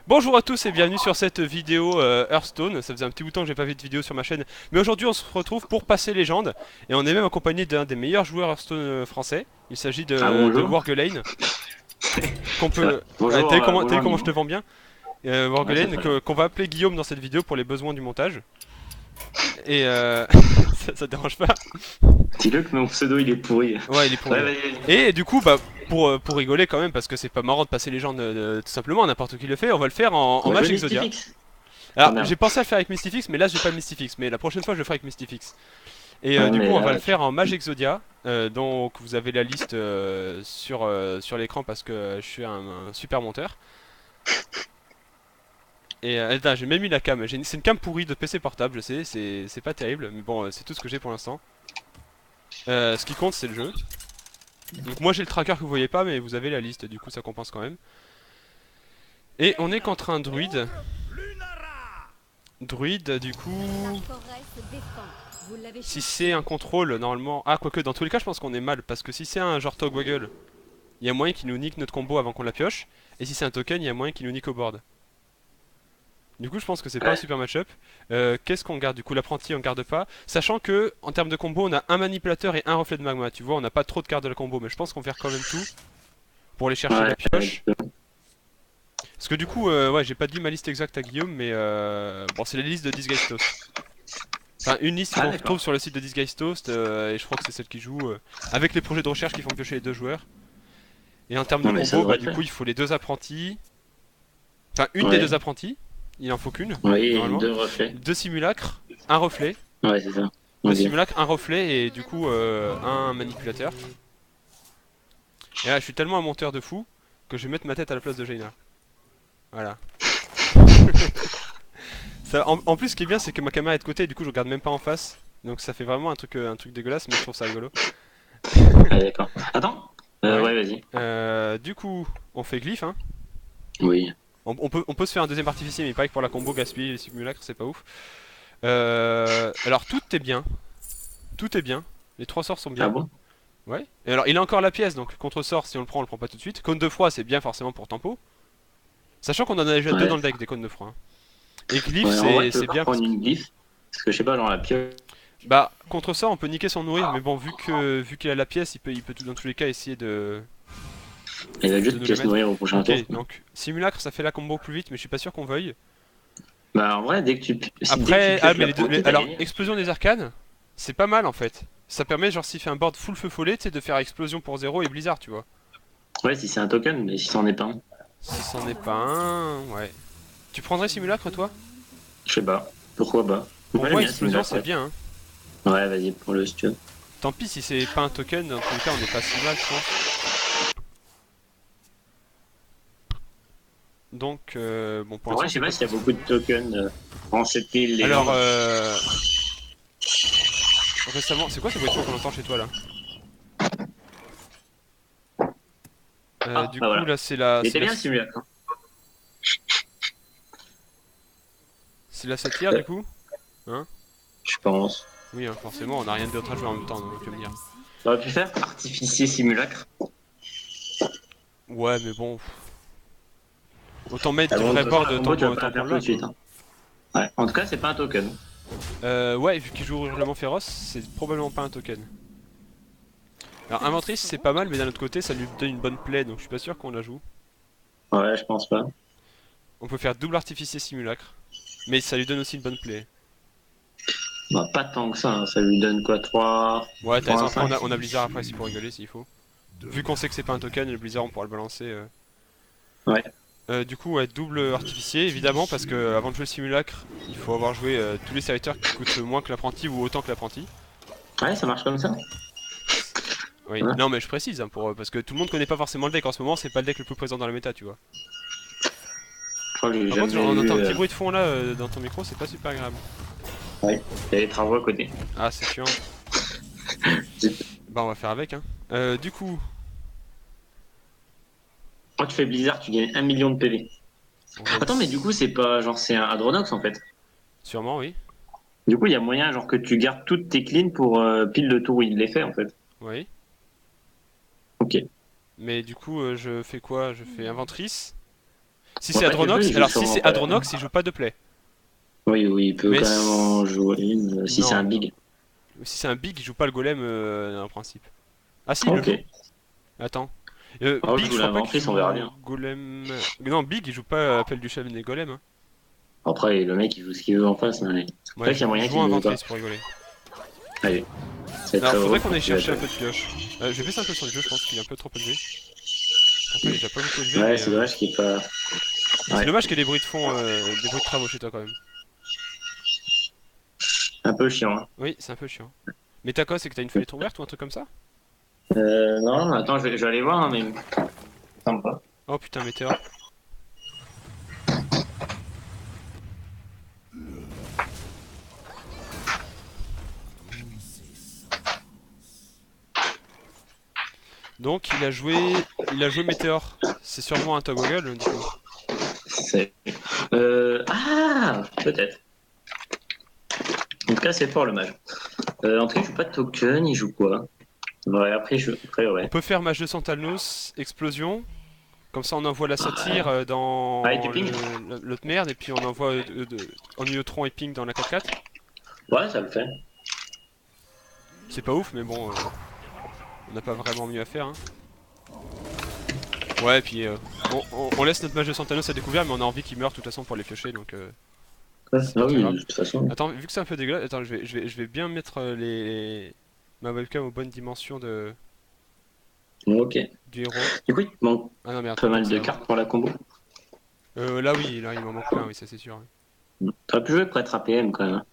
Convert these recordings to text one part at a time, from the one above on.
Bonjour à tous et bienvenue sur cette vidéo Hearthstone. Ça faisait un petit bout de temps que j'ai pas fait de vidéo sur ma chaîne, mais aujourd'hui on se retrouve pour passer légende et on est même accompagné d'un des meilleurs joueurs Hearthstone français. Il s'agit Ah de bonjour. Wargelane qu'on C'est vrai. peut. Bonjour, T'as vu bonjour comment je te Nimo. vends bien? Ouais, c'est Wargelane très bien. qu'on va appeler Guillaume dans cette vidéo pour les besoins du montage. Et ça te dérange pas? Dis-le que mon pseudo il est pourri. Ouais, il est Ouais, pourri. Ouais. vas-y, vas-y. Et du coup, bah pour rigoler quand même, parce que c'est pas marrant de passer légende tout simplement, n'importe qui le fait, on va le faire On en va Mage jouer Exodia. Mystifix. Ah Alors, merde. j'ai pensé à le faire avec Mystifix, mais là j'ai pas Mystifix. Mais la prochaine fois, je le ferai avec Mystifix. Et Ouais, du coup, mais on va le là, faire en Mage Exodia. Donc, vous avez la liste sur l'écran parce que je suis un super monteur. Et attends, j'ai même mis la cam. C'est une cam pourrie de PC portable, je sais, c'est pas terrible. Mais bon, c'est tout ce que j'ai pour l'instant. Ce qui compte, c'est le jeu. Donc, moi j'ai le tracker que vous voyez pas, mais vous avez la liste, du coup, ça compense quand même. Et on est contre un druide. Druide, du La coup. forêt se défend. Vous l'avez Si cherché. c'est un contrôle, normalement. Ah, quoique, dans tous les cas, je pense qu'on est mal. Parce que si c'est un genre Togwaggle, il y a moyen qu'il nous nique notre combo avant qu'on la pioche. Et si c'est un token, il y a moyen qu'il nous nique au board. Du coup, je pense que c'est pas un ouais. super match-up. Qu'est-ce qu'on garde? Du coup, l'apprenti, on garde pas. Sachant que, en termes de combo, on a un manipulateur et un reflet de magma. Tu vois, on n'a pas trop de cartes de la combo. Mais je pense qu'on va faire quand même tout pour aller chercher la Ouais, pioche. Parce que du coup, ouais, j'ai pas dit ma liste exacte à Guillaume, mais bon, c'est la liste de Disguise Toast. Enfin, une liste Ah qu'on d'accord. retrouve sur le site de Disguise Toast, et je crois que c'est celle qui joue avec les projets de recherche qui font piocher les deux joueurs. Et en termes de Non mais ça combo, devrait bah le du coup, faire. il faut les deux apprentis. Enfin, une des deux Ouais. apprentis. Il en faut qu'une, Oui, et normalement. deux reflets. Deux simulacres, un reflet. Ouais, c'est ça. Deux Ok. simulacres, un reflet et du coup un manipulateur. Et là, je suis tellement un monteur de fou que je vais mettre ma tête à la place de Jaina. Voilà. En plus, ce qui est bien, c'est que ma caméra est de côté et du coup, je regarde même pas en face. Donc ça fait vraiment un truc dégueulasse, mais je trouve ça rigolo. Ah d'accord. Attends. Ouais. Ouais, vas-y. Du coup, on fait glyphe, hein. Oui. On peut se faire un deuxième artificier, mais il paraît que pour la combo, gaspiller les simulacres, c'est pas ouf. Alors, tout est bien. Tout est bien. Les trois sorts sont Ah bien. bon? Ouais. Et alors, il a encore la pièce, donc contre-sort, si on le prend pas tout de suite. Cône de froid, c'est bien forcément pour tempo. Sachant qu'on en a déjà deux dans Ouais. le deck, des cônes de froid, hein. Et glyphe, Ouais, en vrai, tu veux c'est pas bien parce reprendre que. une glyphe? Parce que je sais pas, genre la pioche. Bah, contre-sort, on peut niquer son nourrir, mais bon, vu qu'il a la pièce, il peut dans tous les cas essayer Elle va de juste nous les pièce mettre. nourrir au prochain Ok, tour. donc, simulacre, ça fait la combo plus vite, mais je suis pas sûr qu'on veuille. Bah en vrai, dès que tu Après, ah, pioches mais l'apprenti, t'as alors, gagné. explosion des arcanes, c'est pas mal en fait. Ça permet, genre, s'il fait un board full feu follet, tu sais, de faire explosion pour zéro et blizzard, tu vois. Ouais, si c'est un token, mais si c'en est pas un. Si c'en est pas un, ouais. Tu prendrais simulacre, toi? Je sais pas. Pourquoi pas? Pour Moi j'aime moi, bien explosion, Simulacre, c'est ouais. bien, hein. Ouais, vas-y, pour le si tu veux. Tant pis si c'est pas un token, dans tous les cas, on est pas si mal, je pense. Donc, bon, pour En vrai, l'instant, je sais c'est pas pas s'il trop. y a beaucoup de tokens en cette île Alors, légende. récemment, c'est quoi ces voitures qu'on entend chez toi là? Ah, Du bah coup, voilà. là, c'est la, Il c'est était la, bien le simulacre, hein. c'est la satire, du coup? Hein? Je pense. Oui, hein, forcément, on a rien d'autre à jouer en même temps, donc tu vas me dire. J'aurais pu faire artificier simulacre. Ouais, mais bon, autant mettre Ah du bon, de vrai toute façon, board la combo, tu vas pas tant la qu'on faire tout l'a, de suite, quoi. hein. Ouais. En tout cas, c'est pas un token. Ouais, vu qu'il joue Hurlement Féroce, c'est probablement pas un token. Alors, Inventrice, c'est pas mal, mais d'un autre côté, ça lui donne une bonne play, donc je suis pas sûr qu'on la joue. Ouais, je pense pas. On peut faire double artificier simulacre, mais ça lui donne aussi une bonne play. Bah, pas tant que ça, hein. Ça lui donne quoi, 3, Ouais, t'as 3 raison, à après 5. on a Blizzard après, si pour rigoler, s'il faut. Vu qu'on sait que c'est pas un token, le Blizzard, on pourra le balancer. Ouais. Du coup, ouais, double artificier, évidemment, parce que avant de jouer le simulacre, il faut avoir joué tous les serviteurs qui coûtent moins que l'apprenti ou autant que l'apprenti. Ouais, ça marche comme ça. Oui, Ouais. non, mais je précise, hein, parce que tout le monde connaît pas forcément le deck en ce moment, c'est pas le deck le plus présent dans la méta, tu vois. Je crois que j'ai Par contre, jamais on entend vu. un petit bruit de fond là dans ton micro, c'est pas super agréable. Ouais. Il y a des travaux à côté. Ah, c'est chiant. Bah, on va faire avec, hein. Du coup, Quand tu fais Blizzard, tu gagnes 1 million de PV. on gagne Attends, mais du coup, c'est pas genre, c'est un Adronox en fait. sûrement, oui. Du coup, il y a moyen genre que tu gardes toutes tes cleans pour pile le tour où il les fait en fait. Oui. Ok. Mais du coup, je fais quoi? Je fais inventrice. Si Ouais, c'est tu peux, Adronox, il joue alors si sûrement c'est pas. Adronox, il joue pas de play. Oui, oui, il peut Mais quand même en jouer une si c'est non, un big. si c'est un big, il joue pas le golem en principe. Ah si, il le Ok. joue. Attends. Alors je Big, joue je crois pas qu'il l'inventrice, on verra joue bien. golem. Non, Big, il joue pas appel du chaman et golem. Hein. Après, le mec, il joue ce qu'il veut en face. Hein. C'est Ouais, vrai qu'il y a moyen joue qu'il ne joue pas. inventrice pour rigoler. Allez, c'est Alors, très faudrait drôle qu'on pour aille qu'il va chercher un jouer. peu de pioche. Je vais baisser un peu son jeu, je pense qu'il est un peu trop élevé. Pourtant, il est déjà pas beaucoup élevé, Ouais, mais c'est dommage qu'il est pas. c'est Ouais, dommage qu'il y ait des bruits de fond, des bruits de travaux chez toi quand même. un peu chiant. Hein. Oui, c'est un peu chiant. Mais t'as quoi, c'est que t'as une fenêtre ouverte ou un truc comme ça? Non, attends, je vais aller voir, hein, mais. Sympa. Oh putain, météore. Donc il a joué météore. C'est sûrement un toggle du coup. C'est. Ah, peut-être. En tout cas, c'est fort le mage. En tout cas, il joue pas de token, il joue quoi? Ouais, après, après, On ouais. peut faire mage de Santalnos, explosion. Comme ça on envoie la satire Ah, il te dans ping? l'autre merde et puis on envoie en neutron et ping dans la 4-4. Ouais, ça le fait. C'est pas ouf mais bon, on n'a pas vraiment mieux à faire. Hein. Ouais et puis on laisse notre mage de Santanos à découvert mais on a envie qu'il meure de toute façon pour les piocher donc Ouais, c'est ah pas très oui, grave. de toute façon. Attends, vu que c'est un peu dégueulasse, attends je vais bien mettre ma webcam aux bonnes dimensions Ok. du héros. Du coup, il te manque Ah non mais pas attends donc mal de ça. cartes pour la combo. Là oui, là il m'en manque plein, oui ça c'est sûr. Ouais. T'aurais pu jouer prêtre APM quand même. Hein.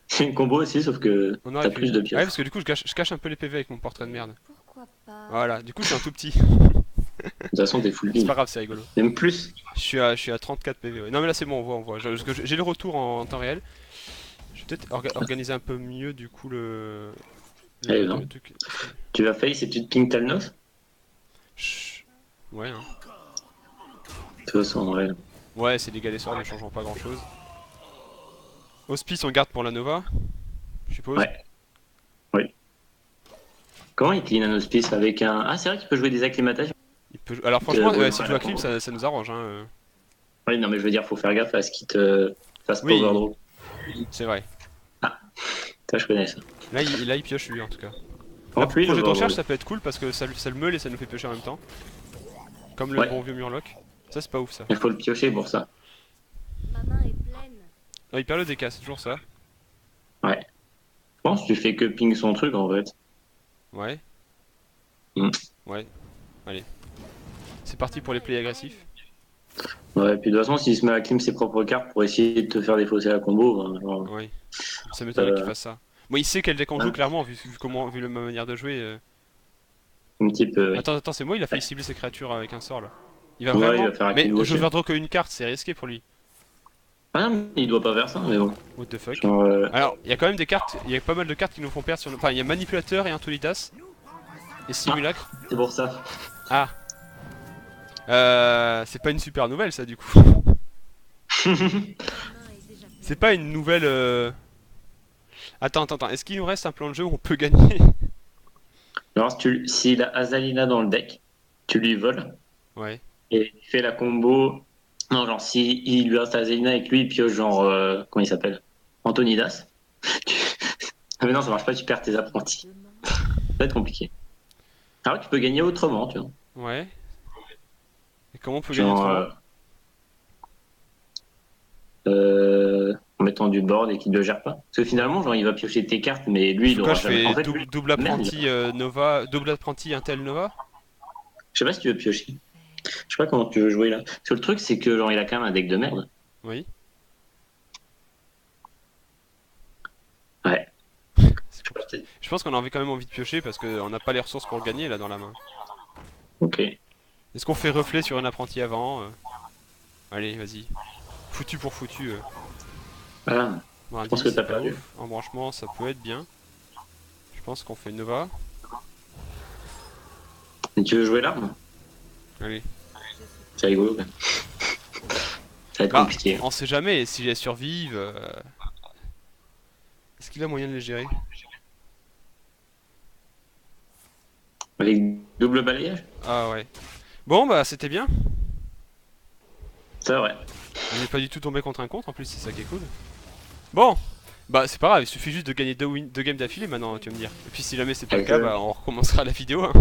C'est une combo aussi, sauf que On aurait t'as pu. plus de Ah ouais pioches. parce que du coup je cache un peu les PV avec mon portrait de merde. Pourquoi pas? Voilà, du coup je suis un tout petit. De toute façon, t'es full C'est pas build. grave, c'est rigolo. Même plus. Je suis à 34 PV. Ouais. Non mais là c'est bon, on voit. Parce que j'ai le retour en temps réel. Je vais peut-être organiser un peu mieux du coup Allez, le non. truc. Tu vas faillir si tu te ping Talnos? Chut. Ouais, hein. De toute façon, en vrai. Ouais, c'est les sorts ne changeront pas grand chose. Hospice on garde pour la Nova, je suppose. Ouais. Oui. Comment il clean un hospice avec un. Ah, c'est vrai qu'il peut jouer des acclimatations. Alors franchement, Bon, s'il joue à Clim, ça nous arrange. Hein. Oui, non, mais je veux dire, faut faire gaffe à ce qu'il te fasse pas Oui, overdrow. c'est vrai. Ça, je connais ça. Là il pioche lui en tout cas. Là Hop, pour lui, projet de recherche l'overdrow. ça peut être cool parce que ça le meule et ça nous fait piocher en même temps. Comme le Ouais, bon vieux Murloc. Ça c'est pas ouf ça. il faut le piocher pour ça. Ma main est pleine. Non, il perd le DK, c'est toujours ça. Ouais. Je pense que tu fais que ping son truc en fait. Ouais. Mm. Ouais. Allez. C'est parti pour les plays agressifs. Ouais, puis de toute façon, s'il se met à clean ses propres cartes pour essayer de te faire défausser la combo, ben, genre, Ouais. Ça m'étonnerait qu'il euh, fasse ça. Moi, il sait quel deck on joue hein, clairement, vu ma manière de jouer. un petit peu, oui. Attends, c'est moi, il a failli cibler ses créatures avec un sort là. Il va Ouais, il vraiment. va faire un Mais clean je watcher. overdraw qu'une carte, c'est risqué pour lui. Ah non, mais il doit pas faire ça, mais bon. What the fuck. Genre, Alors, il y a quand même des cartes, il y a pas mal de cartes qui nous font perdre sur. Enfin, il y a Manipulateur et Intolidas. Et Simulacre. c'est pour ça. Ah. C'est pas une super nouvelle ça du coup. Ma main est déjà pleine. C'est pas une nouvelle. Attends. Est-ce qu'il nous reste un plan de jeu où on peut gagner? Alors, s'il a Azalina dans le deck, tu lui voles Ouais. et il fait la combo. Non, genre, si il lui reste Azalina et que lui, il pioche, genre, comment il s'appelle? Antonidas. Tu- Ah, mais non, ça marche pas, tu perds tes apprentis. Demain, Ça va être compliqué. Alors, tu peux gagner autrement, tu vois. Ouais. Et comment on peut gagner Genre, autrement? en mettant du board et qu'il ne le gère pas. Parce que finalement, genre, il va piocher tes cartes, mais lui, Je il fais quoi? aura Je jamais. En fais fait, double, lui, double merde, apprenti Nova, double apprenti Intel Nova? je sais pas si tu veux piocher. Je sais pas comment tu veux jouer là. Parce que le truc, c'est que genre, il a quand même un deck de merde. Oui. Ouais. C'est compliqué. Je pense qu'on a quand même envie de piocher parce qu'on n'a pas les ressources pour le gagner là dans la main. Ok. Est-ce qu'on fait reflet sur un apprenti avant Allez, vas-y. Foutu pour foutu. Voilà. Bon, Je pense indice, que c'est t'as pas perdu. ouf. Embranchement, ça peut être bien. Je pense qu'on fait une Nova. Et tu veux jouer l'arme? Allez. C'est rigolo. Quand même. Ça va être Bah, compliqué. on sait jamais si elles survivent. Est-ce qu'il a moyen de les gérer? Avec double balayage? Ah ouais. Bon bah c'était bien. C'est vrai. On n'est pas du tout tombé contre un contre en plus, c'est ça qui est cool. Bon, bah c'est pas grave, il suffit juste de gagner deux games d'affilée maintenant, tu vas me dire. Et puis si jamais c'est pas le cas, bah on recommencera la vidéo. Hein.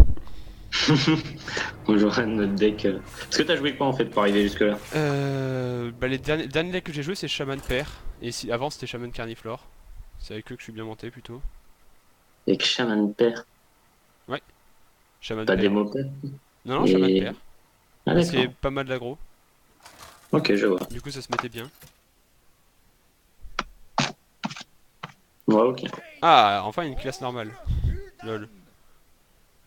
On jouera notre deck. Est-ce que t'as joué quoi en fait pour arriver jusque là? Bah les derniers decks que j'ai joué c'est Shaman Père, et avant c'était Shaman Carniflore. C'est avec eux que je suis bien monté plutôt. Avec Shaman Père, Shaman pas Père. démo Père. Non, Shaman Et... Père. Ah Parce qu'il y d'accord. avait pas mal d'aggro, Ok, je vois. du coup ça se mettait bien. Ouais, ok. Ah, enfin une classe normale. Lol.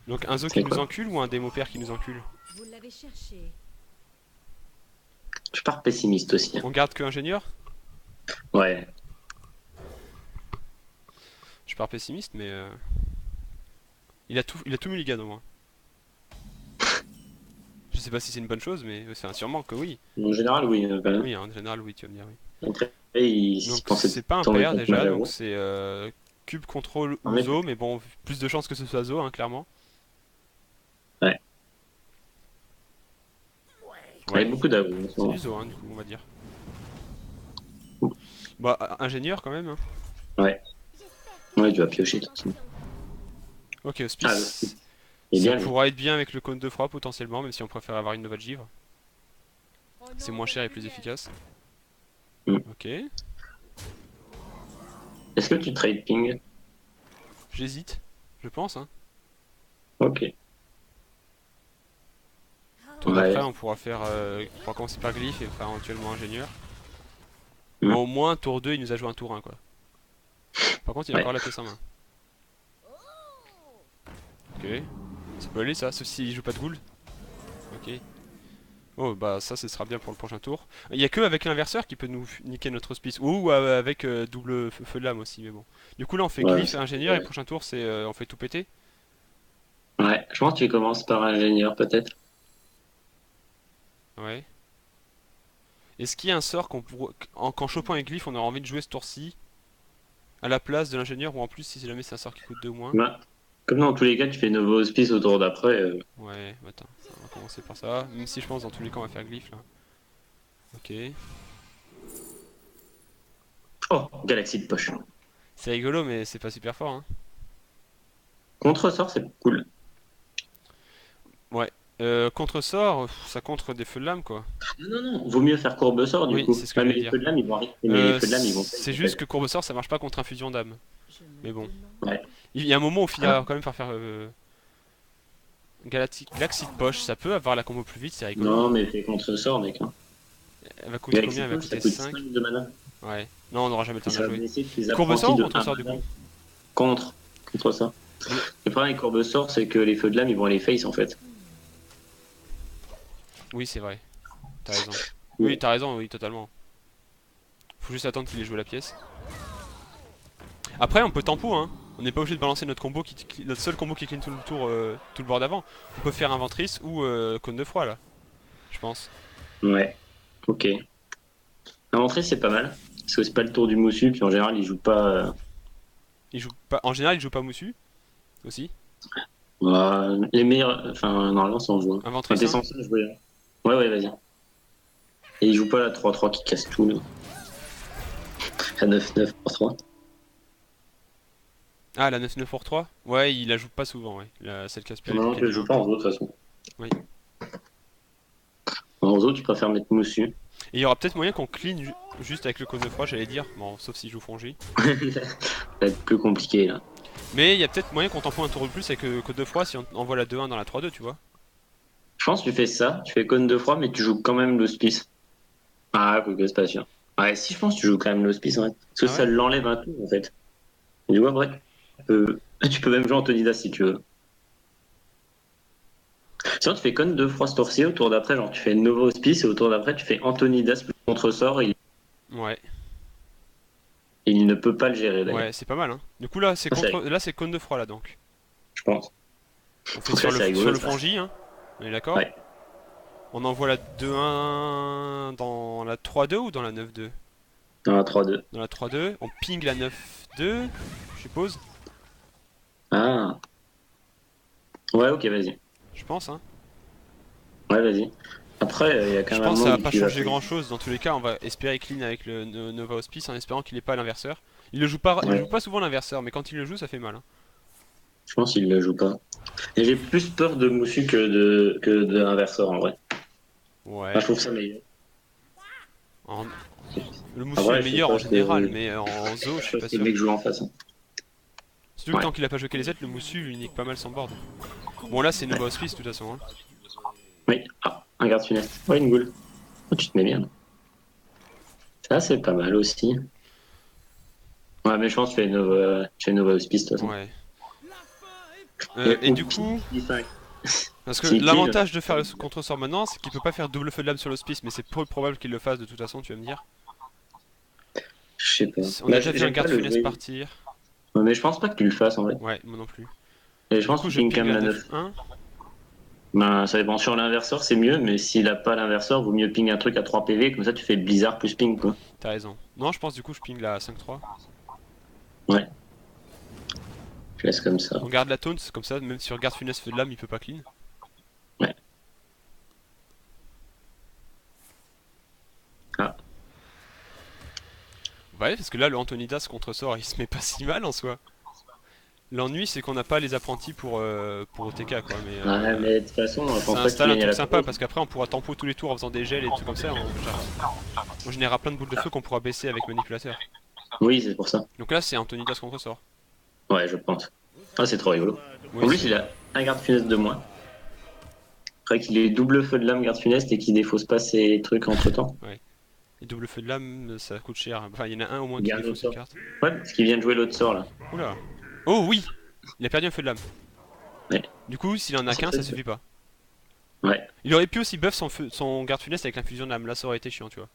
Donc un Zo qui C'est nous quoi? encule ou un démo père qui nous encule? Vous l'avez cherché. Je pars pessimiste aussi. On garde que ingénieur? Ouais. Je pars pessimiste mais il a tout mulligan au moins. Je sais pas si c'est une bonne chose mais c'est sûrement que oui. En général, oui, quand même. Oui, en général oui tu vas me dire oui. Après, il Donc pensait c'est pas un tomber père contre déjà, donc Majaro. c'est cube contrôle Un ou mec. Zo, mais bon, plus de chances que ce soit Zo hein, clairement. Ouais. Ouais, Avec beaucoup d'aggro en ce c'est moment. du Zo hein, du coup on va dire. Bah ingénieur quand même hein. Ouais. Ouais, tu vas piocher tout de suite. Ok, Ah, Hospice. il est Ça bien lui. pourra être bien avec le cône de froid potentiellement, même si on préfère avoir une Nova de givre. C'est moins cher et plus efficace. Mm. Ok. Est-ce que tu trade ping? J'hésite. Je pense hein. Ok. Tour Ouais. d'après on pourra commencer par glyphe et faire éventuellement ingénieur. Mm. Bon au moins tour 2 il nous a joué un tour 1 quoi. Par contre il a Ouais. encore la pièce en main. Ok. Ça peut aller ça, sauf s'il joue pas de ghoul. Ok. Oh bah ça ce sera bien pour le prochain tour. Il y a que avec l'inverseur qui peut nous niquer notre hospice. Ou avec double feu de lame aussi mais bon. Du coup là on fait Ouais, glyphe et ingénieur et le prochain tour c'est on fait tout péter. ouais. Je pense que tu commences par ingénieur peut-être. Ouais. Est-ce qu'il y a un sort qu'en chopant un glyphe on aura envie de jouer ce tour-ci à la place de l'ingénieur ou en plus si jamais c'est un sort qui coûte 2 ou moins. Bah, comme dans tous les cas, tu fais nouveau hospice au tour d'après. Ouais, attends, on va commencer par ça. Même si je pense dans tous les cas on va faire glyphe là. Ok. Oh, galaxie de poche. C'est rigolo mais c'est pas super fort hein. Contre-sort, c'est cool. Ouais. Contre-sort, ça contre des feux de lame quoi. Non, non, non. Vaut mieux faire courbe-sort du Oui, coup. c'est ce que Ouais, mais j'allais les feux dire. de lame, ils vont arriver. Mais les feux de lame, ils vont pas. C'est juste que Courbesort ça marche pas contre infusion d'âme. Je me Mais bon. demande. Ouais. Il y a un moment où on finira quand même par faire Galaxy de poche, ça peut avoir la combo plus vite, c'est rigolo. Non, mais fais contre-sort, mec. Hein. Elle va coûter Galaxy combien? de Elle va poche, ça coûter coûte 5. 5 de mana. Ouais. Non, on n'aura jamais le Et temps de ça la va jouer. baisser tes Courbesort apprentis ou de contre-sort 1 du mana. coup? Contre. Contre ça. On est- Le problème avec courbe-sort, c'est que les feux de lame, ils vont aller face en fait. Oui, c'est vrai. T'as raison. Oui, t'as raison, oui, totalement. Faut juste attendre qu'il ait joué la pièce. Après, on peut tempo, hein. On n'est pas obligé de balancer notre seul combo qui clean tout le tour, tout le board d'avant. On peut faire Inventrice ou Cône de froid là, je pense. Ouais. Ok. À l'entrée, c'est pas mal. Parce que c'est pas le tour du Moussu, puis en général, il joue pas. Il joue pas, en général, il joue pas Moussu aussi. Les meilleurs. Enfin, normalement, c'est en jouant. Enfin, Inventrice, t'es hein. censé jouer. Hein. Ouais, ouais, vas-y. Et il joue pas la 3-3 qui casse tout, là. La 9-9 pour 3. Ah, la 9-9 pour 3. Ouais, il la joue pas souvent, ouais. Celle qui aspire les Non, pieds tu des le joues mains. pas en zoo, de toute façon. Oui. En zoo, tu préfères mettre Moussu. Et il y aura peut-être moyen qu'on clean juste avec le Cône de froid, j'allais dire. Bon, sauf s'il joue Fongi. Ça va être plus compliqué, là. Mais il y a peut-être moyen qu'on tempo un tour de plus avec le Cône de froid si on envoie la 2-1 dans la 3-2, tu vois. Je pense que tu fais ça, tu fais cône de froid, mais tu joues quand même l'hospice. Ah, quoique, c'est pas sûr. Ouais, si, je pense que tu joues quand même l'hospice, ouais. Parce que Ah ça ouais? l'enlève un tour, en fait. Et tu vois, bref. Tu peux même jouer Antonidas si tu veux. Sinon, tu fais cône de froid ce tour-ci, au tour d'après, genre tu fais nouveau hospice, et au tour d'après, tu fais Antonidas plus contre-sort, et Ouais, il ne peut pas le gérer, d'ailleurs. ouais, c'est pas mal, hein. Du coup, là, Ça, c'est- là, c'est Cône de froid, là, donc. Je pense. On fait En tout cas, c'est rigolo, sur le ça. Fongi, hein. On est d'accord? Ouais. On envoie la 2-1 dans la 3-2 ou dans la 9-2? Dans la 3-2. Dans la 3-2, on ping la 9-2, je suppose. Ah. Ouais, ok, vas-y. Je pense, hein. Ouais, vas-y. Après, Après, il y a quand Je même pense un que ça va monde pas qui va changer grand chose. Dans tous les cas, on va espérer clean avec le Nova Hospice en espérant qu'il ait pas l'inverseur. Il Ouais, joue pas souvent l'inverseur, mais quand il le joue, ça fait mal, hein. je pense qu'il le joue pas. Et j'ai plus peur de Moussu que de Inversor en vrai. Enfin, Ouais. je trouve ça meilleur. En- Le En Moussu est vrai, je sais meilleur pas en ce général, que, mais en je Zo, je sais suis pas pas ce que le sûr. mec joue en face. Hein. Surtout que Ouais. tant qu'il a pas joué les Z, le Moussu lui nique pas mal son board. Bon, là, c'est Nova Hospice de toute façon, hein. Oui, ah, un garde funeste. Ouais, une goule. Oh, tu te mets bien. Ça, c'est pas mal aussi. Ouais, mais je pense que tu fais Nova Hospice de toute façon. Ouais. Et, Et ou du coup, qui 5. parce que S'il clean, l'avantage de faire le contre-sort maintenant, c'est qu'il peut pas faire double feu de lame sur l'hospice, mais c'est peu probable qu'il le fasse de toute façon, tu vas me dire. je sais pas. On a Bah, déjà vu un j'aime pas garde le funeste jouer. partir. Ouais, mais je pense pas que tu le fasses en vrai. Ouais, moi non plus. Et je Du pense coup, que tu je ping quand ping même un la 9. 9-1. Ben, ça dépend sur l'inverseur, c'est mieux, mais s'il a pas l'inverseur, vaut mieux ping un truc à 3 PV, comme ça tu fais blizzard plus ping quoi. T'as raison. Non, je pense du coup, je ping la 5-3. Ouais, je laisse comme ça. On garde la taunt, comme ça, même si on garde funeste feu de lame, il peut pas clean. Ouais. Ah, Ouais, parce que là, le Antonidas contre-sort, il se met pas si mal en soi. L'ennui, c'est qu'on n'a pas les apprentis pour OTK, quoi. Mais, ouais, mais de toute façon, je ça pense pas que tu installe un gagnes à truc la sympa pause. parce qu'après on pourra tempo tous les tours en faisant des gels et des trucs comme ça. On générera plein de boules de feu qu'on pourra baisser avec manipulateur. Oui, c'est pour ça. Donc là c'est Antonidas contre sort. Ouais, je pense. Ah, c'est trop rigolo. Oui, En plus, c'est- il a un garde funeste de moins. Après qu'il ait double feu de lame garde funeste et qu'il défausse pas ses trucs entre temps. les doubles feux de lame ça coûte cher. Enfin il y en a un au moins Il y qui a un défausse autre cette sort. carte. Ouais, parce qu'il vient de jouer l'autre sort là. Oula. Oh oui. Il a perdu un feu de lame. Ouais. Du coup s'il en a qu'un ça suffit pas. Ouais. Il aurait pu aussi buff son garde funeste avec l'infusion de lame. Là ça aurait été chiant tu vois.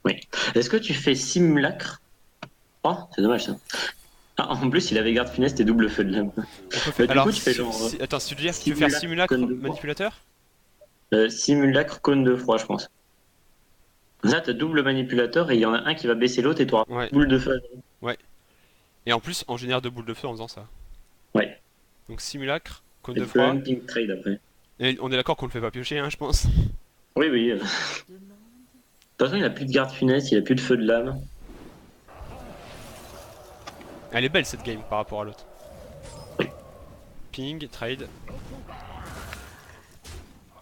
Oui. Est-ce que tu fais simulacre? Oh, c'est dommage ça. Ah, en plus, il avait garde funeste et double feu de lame. On peut Bah, faire... du Alors coup, tu fais genre attends si tu veux dire tu veux faire simulacre cône de froid. manipulateur. Simulacre cône de froid, je pense. Là, t'as double manipulateur et il y en a un qui va baisser l'autre et tu auras Ouais. boule de feu. Ouais. Et en plus on génère deux boules de feu en faisant ça. Ouais. Donc simulacre, cône Et de tu peux froid. même ping trade après. Et on est d'accord qu'on le fait pas piocher, hein, je pense. Oui, oui. De toute façon, il a plus de garde funeste, il a plus de feu de lame. Elle est belle cette game par rapport à l'autre. Oui. Ping, trade.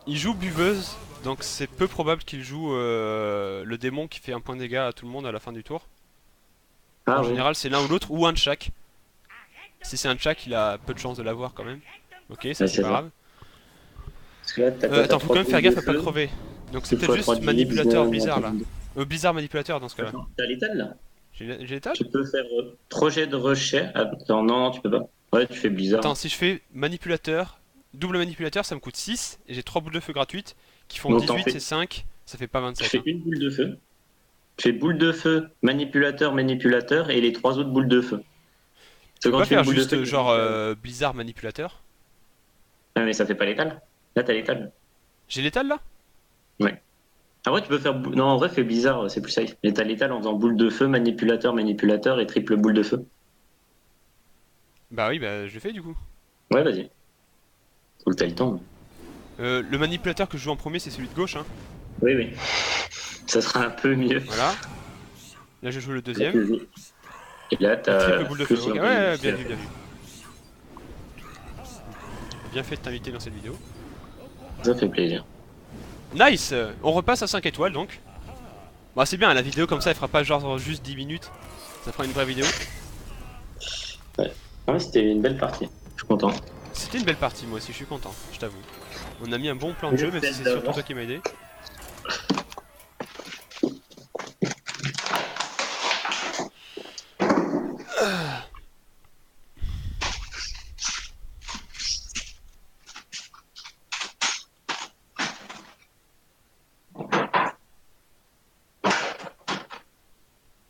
Il joue buveuse, donc c'est peu probable qu'il joue le démon qui fait un point de dégâts à tout le monde à la fin du tour. Ah, En oui. général, c'est l'un ou l'autre, ou un de chaque. Si c'est un de chaque, il a peu de chance de l'avoir quand même. Ok, ça Ouais, c'est c'est pas ça. grave. Parce que là, t'as quoi, Attends, t'as faut quand même trois faire boules gaffe de à pas feu, crever. Donc c'est deux peut-être fois trois juste dynamites, manipulateur bizarre, blizzard là. Blizzard manipulateur dans ce cas-là. Attends, t'as l'étal là? J'ai l'état? Tu peux faire projet de recherche. Attends, non, non, tu peux pas. Ouais, tu fais bizarre. Attends, si je fais manipulateur, double manipulateur, ça me coûte 6 et j'ai 3 boules de feu gratuites qui font Donc, t'en 18 fais- et 5, ça fait pas Tu 27. fais Hein. une boule de feu. Tu fais boule de feu, manipulateur, manipulateur et les trois autres boules de feu. Je Parce que peux quand pas tu fais une faire boule de juste feu, genre Blizzard manipulateur. ah, mais ça fait pas l'étal. Là, t'as l'étal. J'ai l'étal là? Ah ouais, tu peux faire. Non, en vrai, fais bizarre, c'est plus safe. Mais t'as l'étal en faisant boule de feu, manipulateur, manipulateur et triple boule de feu. Bah oui, bah je le fais du coup. Ouais, vas-y. Faut que t'ailles le temps. Le manipulateur que je joue en premier, c'est celui de gauche. Hein. Oui, oui. Ça sera un peu mieux. Voilà. Là, je joue le deuxième. Et là, Triple t'as. boule de plus feu. Ok, sur- ouais, bien vu, bien vu. Bien fait de t'inviter dans cette vidéo. Ça fait plaisir. Nice. On repasse à 5 étoiles donc. Bah c'est bien, la vidéo comme ça, elle fera pas genre juste 10 minutes. Ça fera une vraie vidéo. Ah ouais, c'était une belle partie. Je suis content. C'était une belle partie, moi aussi, je suis content, je t'avoue. On a mis un bon plan de jeu, même si c'est surtout toi qui m'as aidé.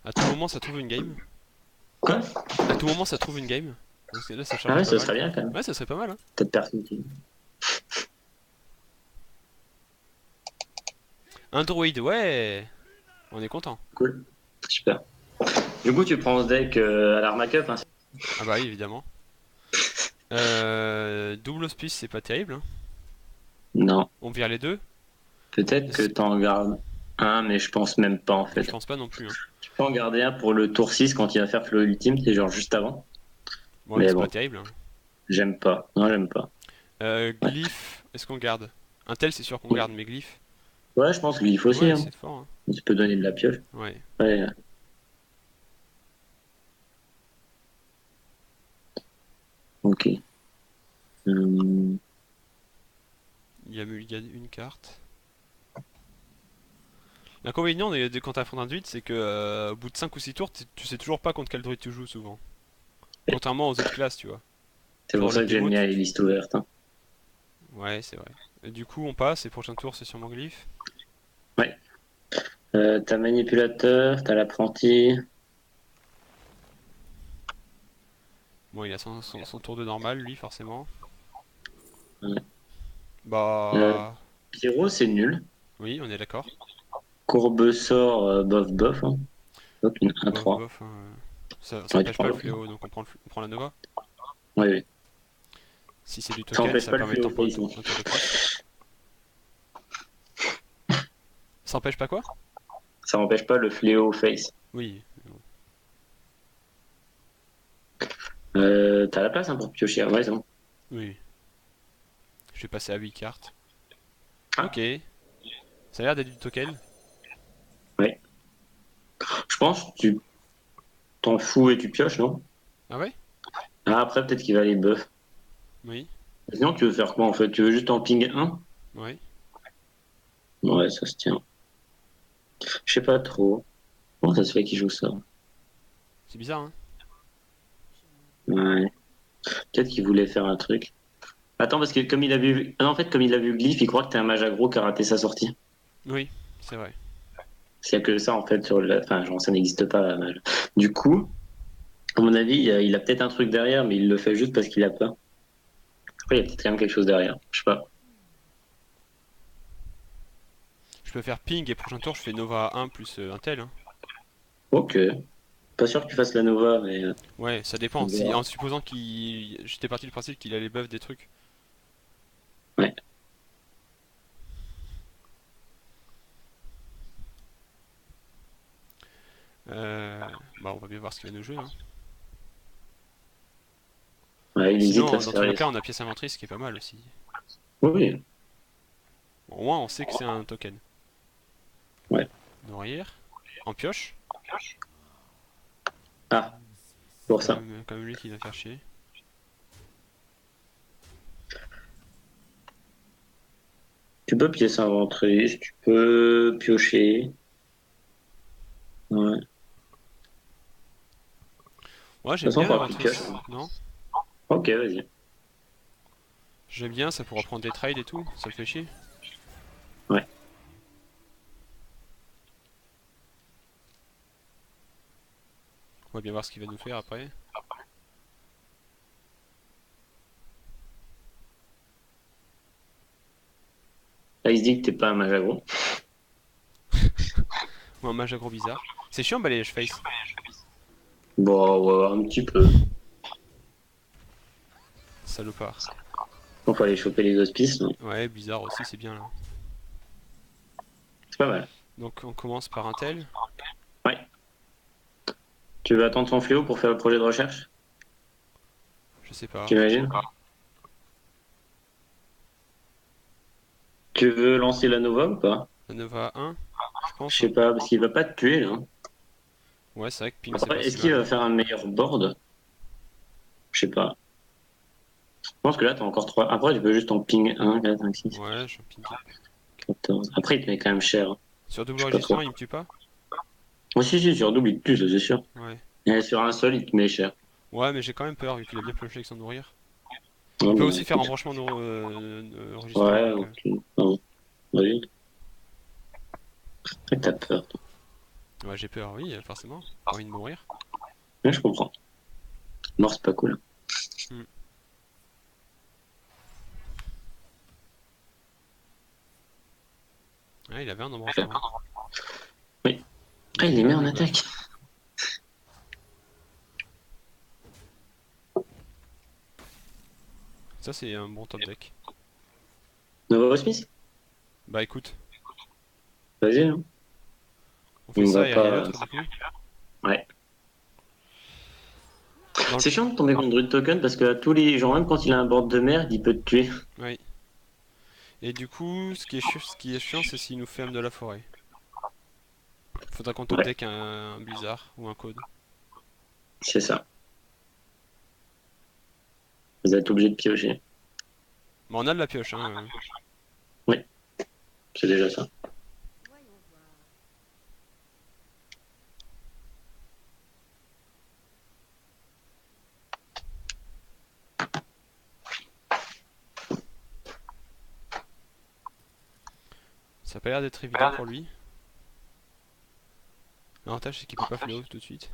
À tout moment, ça trouve une game. Quoi? À tout moment, ça trouve une game. Donc là, ça charge Ah ouais, pas ça mal. serait bien quand même. Ouais, ça serait pas mal. Hein. Peut-être personne qui. Android, ouais. On est content. Cool. Super. Du coup, tu prends ce deck à l'Armacup. Hein. Ah bah oui, évidemment. Double hospice, c'est pas terrible. Hein. Non. On vire les deux. Peut-être que t'en gardes un, mais je pense même pas en Je fait. pense pas non plus. Hein. Tu peux en garder un pour le tour 6 quand il va faire Flow Ultime, c'est genre juste avant. Ouais, mais Mais c'est pas bon, terrible. Hein. j'aime pas. Non, j'aime pas. Ouais. Glyph, est-ce qu'on garde? Un tel, c'est sûr qu'on Oui. garde, mais Glyph. Ouais, je pense qu'il faut aussi. Ouais, Hein. c'est fort. Hein. Tu peux donner de la pioche. Ouais. Ouais. Ok. Hum, Il a mulligan une carte. L'inconvénient quand t'as fond d'un druide, c'est que au bout de 5 ou 6 tours, tu sais toujours pas contre quel druide tu joues souvent. Contrairement aux autres classes, tu vois. C'est pour Genre le ça que j'aime démo, bien les listes ouvertes. Hein. Ouais, c'est vrai. Et du coup, on passe, et prochain tour, c'est sûrement Glyph. Ouais. T'as manipulateur, t'as l'apprenti. Bon, il a son tour de normal, lui, forcément. Ouais. Euh, Bah... Pyro, c'est nul. Oui, on est d'accord. Courbe sort, bof bof. Hein. Hop, une Bof, 1-3. bof. Hein, ça Ouais, tu empêche prends pas le l'autre. fléau, donc on prend la Nova. Oui, oui. Si c'est du Ça token, empêche ça pas le permet de fléau tempo face. Hein. un tour de plus. Ça empêche pas quoi? Ça empêche pas le fléau face. Oui. T'as la place hein, pour piocher. Ouais, c'est bon. Oui. Je vais passer à 8 cartes. Ah, Ok. Ça a l'air d'être du token. ouais. Je pense que tu t'en fous et tu pioches, non? Ah ouais? Ah, après, peut-être qu'il va aller buff. Oui. Sinon, tu veux faire quoi en fait? Tu veux juste en ping 1? Oui. Ouais, ça se tient. Je sais pas trop. Comment ça se fait qu'il joue ça? C'est bizarre, hein? Ouais. Peut-être qu'il voulait faire un truc. Attends, parce que comme il a vu. Ah non, en fait, comme il a vu Glyph, il croit que t'es un mage aggro qui a raté sa sortie. Oui, c'est vrai. S'il y a que ça en fait sur le. Enfin, genre, ça n'existe pas, mage. Du coup, à mon avis, il a peut-être un truc derrière, mais il le fait juste parce qu'il a peur. Après, il y a peut-être quand même quelque chose derrière. Je sais pas. Je peux faire ping et prochain tour, je fais Nova 1 plus un tel. Hein. Ok. Pas sûr que tu fasses la Nova, mais Ouais, ça on dépend. Si, verra. en supposant qu'il. J'étais parti du principe qu'il allait buff des trucs. Ouais. Bah, on va bien voir ce qu'il va nous jouer. Hein. Ouais, il hésite à Sinon, se dans faire tous les les. cas, on a pièce inventrice, ce qui est pas mal aussi. Oui. Bon, au moins, on sait que c'est un token. Ouais. Nourrir. En pioche. Ah, pour ça. Quand même lui qui va faire chier. Tu peux pièce inventrice, tu peux piocher. Ouais. De Ouais, toute j'aime façon, il bien faudra que tu pioches. l'inventrice. Non? Ok, vas-y. J'aime bien, ça pourra prendre des trades et tout. Ça me fait chier. Ouais. On va bien voir ce qu'il va nous faire après. Là, il se dit que t'es pas un mage aggro. Ou un mage aggro bizarre. C'est chiant balayage face. Bon, ouais, un petit peu. Salopard. Il faut aller choper les auspices, non? Ouais, bizarre aussi, c'est bien là. C'est pas mal. Donc on commence par un tel. Ouais. Tu veux attendre son fléau pour faire le projet de recherche? Je sais pas. T'imagines? Tu veux lancer la Nova ou pas? La Nova 1, je Je pense. sais Hein. pas, parce qu'il va pas te tuer, là. Ouais, c'est vrai que ping c'est pas Après, si est-ce qu'il mal. va Hein. faire un meilleur board? Je sais pas. Je pense que là, t'as encore 3. Après, tu peux juste en ping 1, 4, 5, 6, Ouais, je ping. 14. Après, il te met quand même cher. Hein. Sur double Je sais pas trop. enregistrement, il me tue pas? Oh, si, sur double, il te tue, ça, c'est sûr. Ouais. Et sur un seul, il te met cher. Ouais, mais j'ai quand même peur vu qu'il a bien pioché avec son nourrir. Ouais, Il peut bah, aussi faire écoute. embranchement enregistrement, Ouais, donc. ok. Non, vas-y. Après, t'as peur. Toi. Ouais, j'ai peur, oui, forcément. Pas envie de mourir. Ouais, je comprends. Mort, c'est pas cool. Hmm. Ouais, il avait un embranchement. Oui. Mais Ah, il j'ai les met peur en du attaque. buff. Ça, c'est un bon top deck. Nova Smith? Bah écoute, Vas-y, hein. On fait On ça va et pas- rien d'autre du coup. Ouais. Dans le- C'est chiant de tomber contre Druid Token parce que à tous les gens, même quand il a un board de merde, il peut te tuer. Oui. Et du coup, ce qui est chiant, c'est s'il nous ferme de la forêt. Faudra qu'on top Ouais, deck un blizzard ou un code. c'est ça. Vous êtes obligé de piocher. Bon, on a de la pioche, hein. Oui, c'est déjà ça. Voyons voir. Ça a pas l'air d'être évident pour lui. L'avantage, c'est qu'il peut pas fléau tout de suite.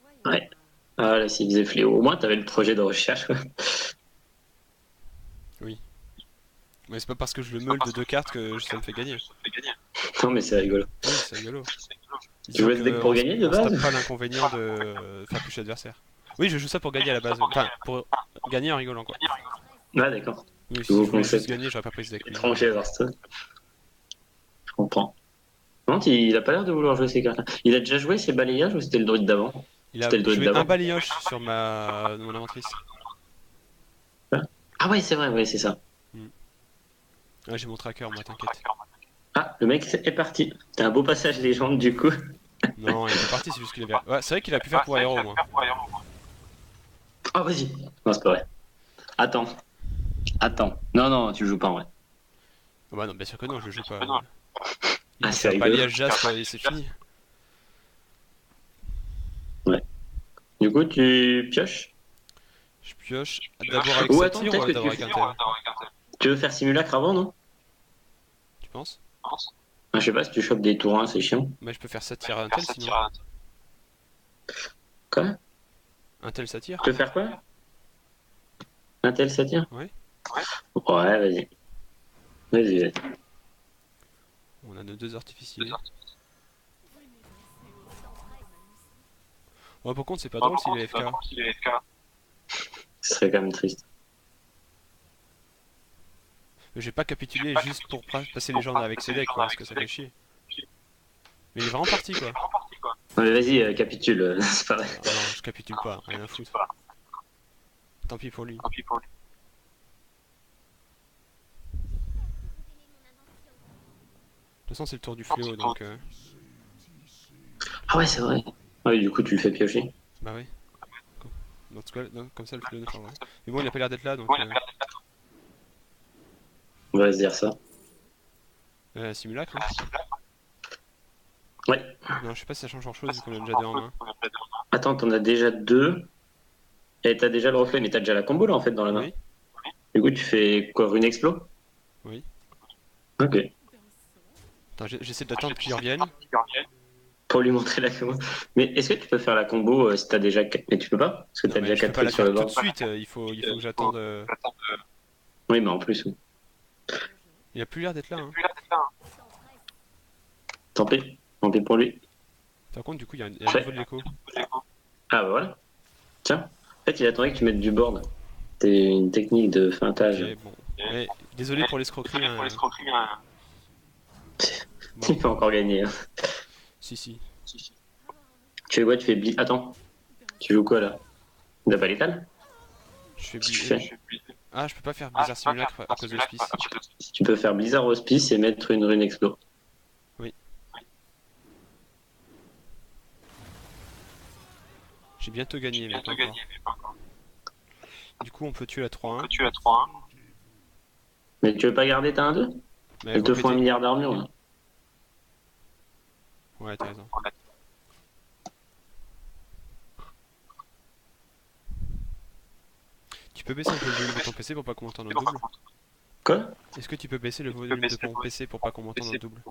Voyons Ouais. voir. Ah là, s'il faisait fléau, au moins t'avais le projet de recherche, quoi. Oui. Mais c'est pas parce que je le meule de 2 cartes que ça me fait gagner. Non, mais c'est rigolo. Oui, c'est rigolo. Tu Disons jouais ce deck que pour gagner de on se tape base? pas l'inconvénient de faire toucher l'adversaire. Oui, je joue ça pour gagner à la base. Enfin, pour gagner en rigolant quoi. Ah, d'accord. Oui, si Nouveau je voulais juste concept. gagner, j'aurais pas pris ce deck. Oui. Étranger, Hearthstone. Je comprends. Non, il a pas l'air de vouloir jouer ces cartes-là. Il a déjà joué ses balayages ou c'était le druide d'avant? Il a C'était le druide joué un d'avant. balayage sur mon inventrice. Ah ouais, c'est vrai, ouais, c'est ça. Ouais, j'ai mon tracker, moi, t'inquiète. Ah, le mec est parti. T'as un beau passage légende du coup. Non, il est pas parti, c'est juste qu'il avait. Ouais, c'est vrai qu'il a pu faire pour Aéro, moi. Ah, vas-y. Non, c'est pas vrai. Attends. Attends. Non, non, tu joues pas en vrai. Ah bah non, bien sûr que non, je le joue pas. Il Ah, peut c'est faire rigolo. balayage Jasp et c'est fini. Ouais. Du coup, tu pioches? Je pioche d'abord avec Ou sa attends, tire ou peut-être que d'abord avec un tel. tu veux faire simulacre avant, non? Tu penses? Ah, je sais pas, si tu chopes des tours 1, c'est chiant. Mais je peux faire satire un tel sinon. Quoi? Un tel satire? Tu veux faire quoi? Un tel satire? Ouais. Ouais, vas-y. Vas-y, vas-y. On a nos 2 artificiers. Ouais, par contre, c'est pas drôle s'il est FK. Ce serait quand même triste. Mais je vais pas capituler juste pour passer les gens avec ses decks, quoi, parce que ça fait chier. Mais il est vraiment parti, quoi. Non, mais vas-y, capitule, c'est pas vrai. Ah non, je capitule pas, rien à foutre. Tant pis pour lui. De toute façon, c'est le tour du fléau, donc... Ah ouais, c'est vrai. Ouais, du coup, tu le fais piocher. Bah oui. Dans tout cas, non, comme ça, le fléau ne change rien. Mais bon, il a pas l'air d'être là, donc... On va se dire ça. Simulacre, hein. Ouais. Non, je sais pas si ça change grand chose vu qu'on a déjà 2 en main. Attends, t'en as déjà deux. Et t'as déjà le reflet, mais t'as déjà la combo là en fait dans la main. Oui. Du coup, tu fais quoi, rune explo? Oui. Ok. Attends, j'essaie d'attendre qu'il revienne. Pour lui montrer la combo. Mais est-ce que tu peux faire la combo si t'as déjà 4... Mais tu peux pas? Parce que Non, t'as mais déjà je peux 4 pas la trucs sur faire le tout de board. suite, il faut que j'attende... Oui, mais en plus, oui. Il a plus l'air d'être là, hein. Tant pis. Tant pis pour lui. Par contre, du coup, il y a un niveau de l'écho. Ah bah voilà. Tiens. En fait, il attendait que tu mettes du board. C'est une technique de feintage. Ok, bon. Mais, désolé pour l'escroquerie, hein. Bon, Il peut encore gagner. Hein. si. Tu fais quoi? Tu fais Attends. Tu joues quoi là? De pas létal? Je fais Tu fais. Ah, je peux pas faire Blizzard Simulacre à cause de l'hospice. Tu peux faire Blizzard Hospice et mettre une rune explo. Oui. J'ai bientôt gagné, mais pas encore. Du coup, on peut tuer la 3-1. Mais tu veux pas garder ta 1-2? Mais Elles te font 1 milliard d'armure là. Ouais, t'as raison. Tu peux baisser un peu le volume de ton PC pour pas qu'on m'entende en double? Quoi? Est-ce que tu peux baisser le volume de ton PC pour pas qu'on m'entende en double?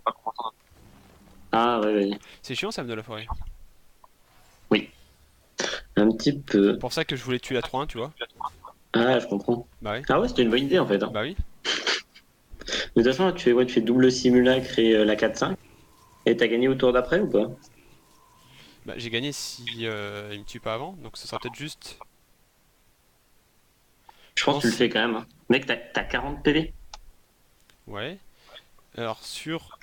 Ah ouais, vas-y. C'est chiant, ça me de la forêt. Un petit peu. C'est pour ça que je voulais tuer la 3-1, tu vois. Ah, je comprends. Bah oui. Ah ouais, c'était une bonne idée en fait. Hein. Bah oui. De toute façon, tu fais double simulacre et la 4-5. Et t'as gagné au tour d'après ou pas? Bah j'ai gagné si il me tue pas avant, donc ce sera peut-être juste... Je pense que tu le fais quand même. Hein. Mec, t'as 40 PV. Ouais. Alors sur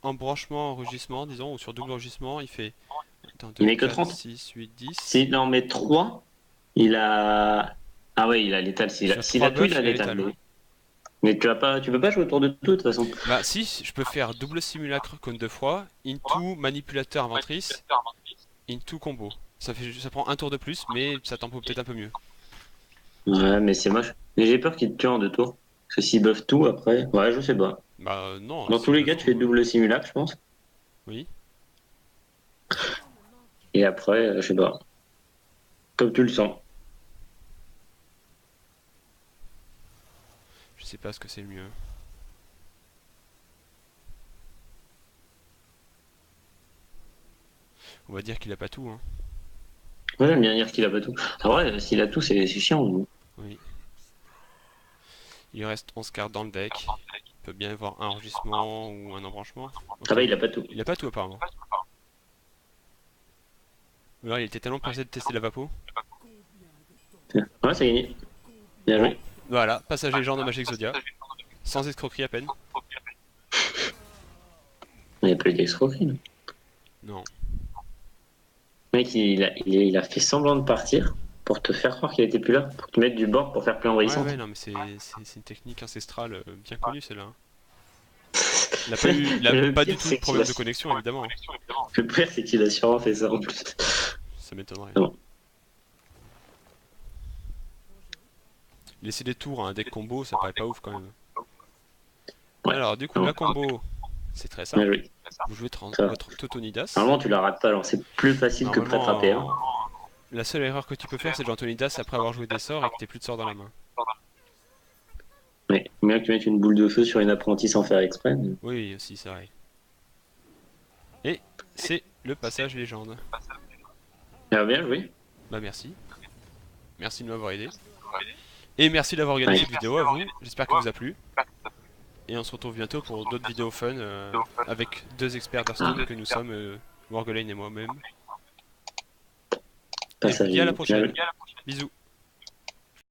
embranchement, enregistrement, disons, ou sur double enregistrement, il fait. Attends, Il 2, met que 4, 30. 6, 8, 10. S'il en met 3, il a. Ah ouais, il a l'étal. Sur S'il a 3 tout, buffs, il a il a l'étal. l'étal. Mais tu peux pas jouer autour de tout, de toute façon. Bah, si, je peux faire double simulacre comme 2 fois, into manipulateur inventrice, into combo. Ça prend un tour de plus, mais ça tempo peut-être un peu mieux. Ouais, mais c'est moche. Mais j'ai peur qu'il te tue en 2 tours. Parce que s'ils buffent tout après. Ouais, je sais pas. Bah, non, Dans si tous les le cas, tu fais faut, double simulac, je pense. Oui. Et après, je sais pas. Comme tu le sens. Je sais pas ce que c'est le mieux. On va dire qu'il a pas tout, hein. Ouais, j'aime bien dire qu'il a pas tout. Ah ouais, s'il a tout, c'est chiant. Oui. Il reste 11 cartes dans le deck. Il peut bien y avoir un enregistrement ou un embranchement. Ok. Ah bah, il a pas tout. Il a pas tout apparemment. Ou alors il était tellement pressé de tester la vapo. Ouais, c'est gagné. Bien Bon, joué. voilà, passage légende de Magic Exodia. Sans escroquerie à peine. Il n'y a pas eu d'escroquerie. Non. Non. Le mec, il a fait semblant de partir pour te faire croire qu'il était plus là. Pour te mettre du bord pour faire plus Ouais, envahissante. ouais, non, mais c'est une technique ancestrale bien connue celle-là, hein. Il a Le pas pire, du tout c'est de qu'il problème a- de connexion évidemment, hein. Le pire, c'est qu'il a sûrement fait ça en plus. Ça m'étonnerait. Non. Laisser des tours à un deck combo, ça paraît pas ouf quand même. Ouais. Alors du coup, Non. la combo, c'est très Bien simple. joué. Vous jouez Ça va. votre Totonidas. Normalement, tu la rates pas, alors c'est plus facile que de t'attraper. Hein. La seule erreur que tu peux faire, c'est de Antonidas après avoir joué des sorts et que t'aies plus de sorts dans la main. Ouais. Bien que tu mettes une boule de feu sur une apprentie sans faire exprès. Mais... Oui, aussi, c'est vrai. Et c'est le passage légende. Ah, bien joué. Bah merci. Merci de m'avoir aidé. Et merci d'avoir regardé Ouais. cette vidéo à vous. J'espère qu'elle vous a plu. Et on se retrouve bientôt pour d'autres vidéos fun avec 2 experts d'Hearthstone que nous sommes, Wargolane et moi-même. Et Passage puis à la bien prochaine. joué. Bisous.